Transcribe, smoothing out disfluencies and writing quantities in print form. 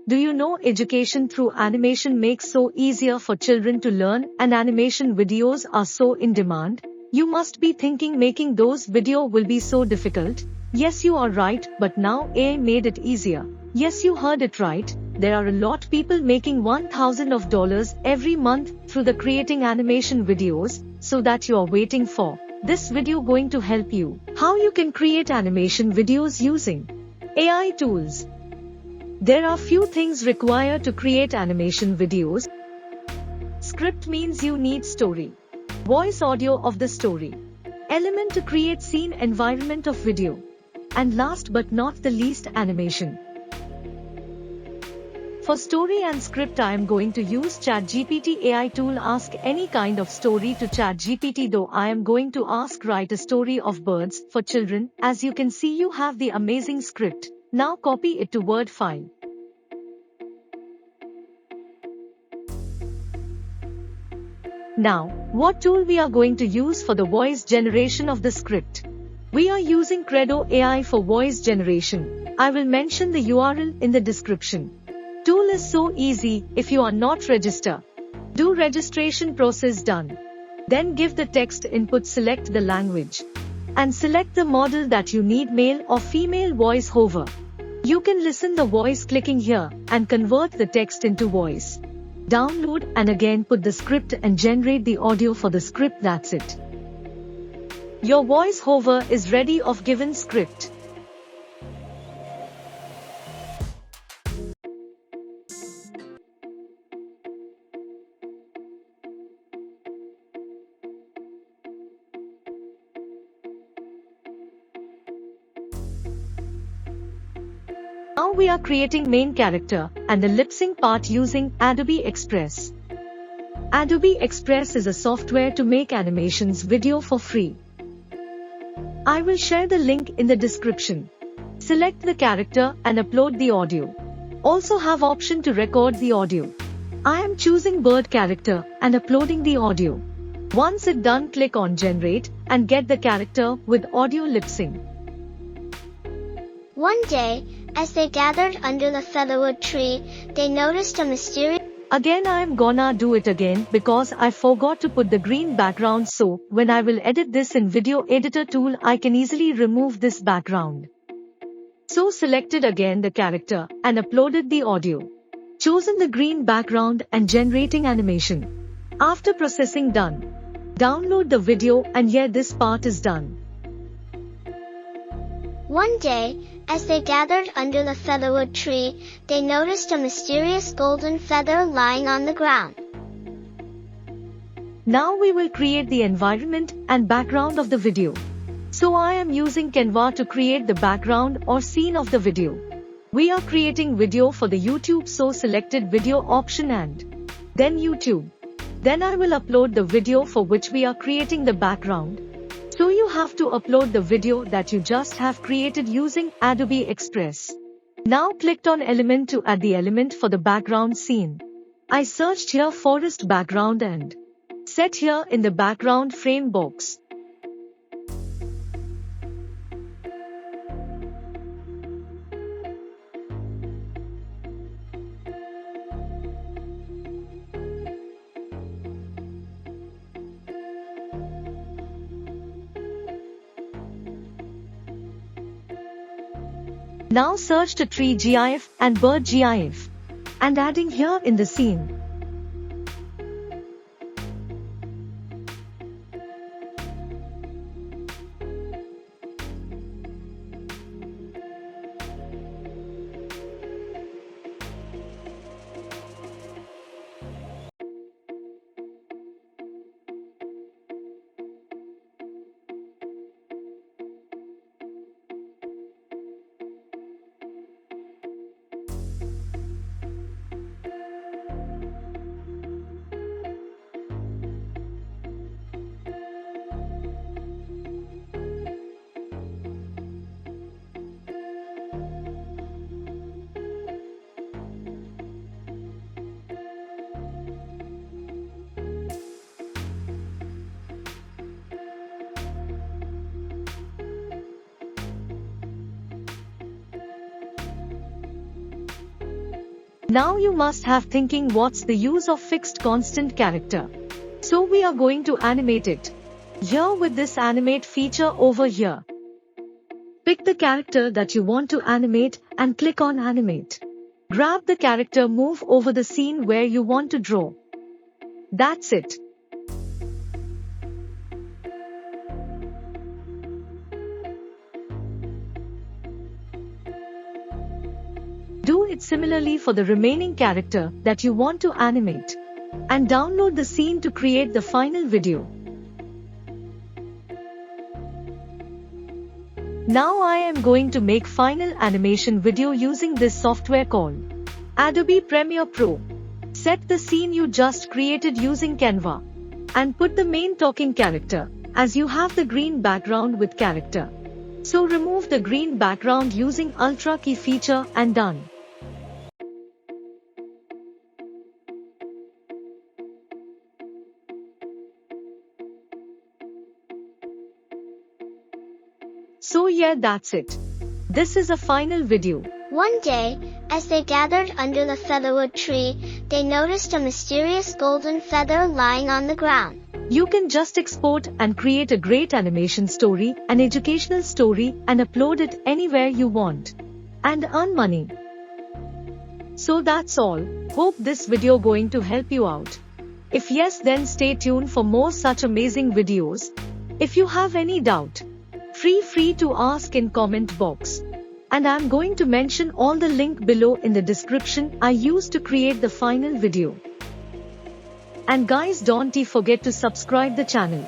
Do you know education through animation makes so easier for children to learn and animation videos are so in demand? You must be thinking making those video will be so difficult. Yes, you are right, but now AI made it easier. Yes, you heard it right. There are a lot people making $1,000 every month through the creating animation videos, so that you are waiting for this video going to help you. How you can create animation videos using AI tools. There are few things required to create animation videos. Script means you need story. Voice audio of the story. Element to create scene environment of video. And last but not the least, animation. For story and script I am going to use ChatGPT AI tool. Ask any kind of story to ChatGPT, though I am going to ask write a story of birds for children. As you can see, you have the amazing script. Now copy it to Word file. Now, what tool we are going to use for the voice generation of the script? We are using Credo AI for voice generation. I will mention the URL in the description. Tool is so easy. If you are not registered, do registration process done. Then give the text input, select the language, and select the model that you need, male or female voice over. You can listen the voice clicking here and convert the text into voice. Download and again put the script and generate the audio for the script. That's it. Your voice over is ready of given script. Now we are creating main character and the lip sync part using Adobe Express. Adobe Express is a software to make animations video for free. I will share the link in the description. Select the character and upload the audio. Also have option to record the audio. I am choosing bird character and uploading the audio. Once it done, click on generate and get the character with audio lip sync. One day, as they gathered under the featherwood tree, they noticed a mysterious... Again I am gonna do it again because I forgot to put the green background, so when I will edit this in video editor tool I can easily remove this background. So selected again the character and uploaded the audio. Chosen the green background and generating animation. After processing done. Download the video and yeah, this part is done. One day, as they gathered under the featherwood tree, they noticed a mysterious golden feather lying on the ground. Now we will create the environment and background of the video. So I am using Canva to create the background or scene of the video. We are creating video for the YouTube, so selected video option and then YouTube. Then I will upload the video for which we are creating the background. So you have to upload the video that you just have created using Adobe Express. Now clicked on element to add the element for the background scene. I searched here forest background and set here in the background frame box. Now search the tree GIF and bird GIF and adding here in the scene. Now you must have thinking what's the use of fixed constant character. So we are going to animate it. Here with this animate feature over here. Pick the character that you want to animate and click on animate. Grab the character, move over the scene where you want to draw. That's it. Do it similarly for the remaining character that you want to animate. And download the scene to create the final video. Now I am going to make final animation video using this software called Adobe Premiere Pro. Set the scene you just created using Canva. And put the main talking character, as you have the green background with character. So remove the green background using Ultra key feature and done. So yeah, that's it. This is a final video. One day, as they gathered under the featherwood tree, they noticed a mysterious golden feather lying on the ground. You can just export and create a great animation story, an educational story, and upload it anywhere you want. And earn money. So that's all. Hope this video going to help you out. If yes, then stay tuned for more such amazing videos. If you have any doubt, free to ask in comment box. And I'm going to mention all the link below in the description I used to create the final video. And guys, don't forget to subscribe the channel.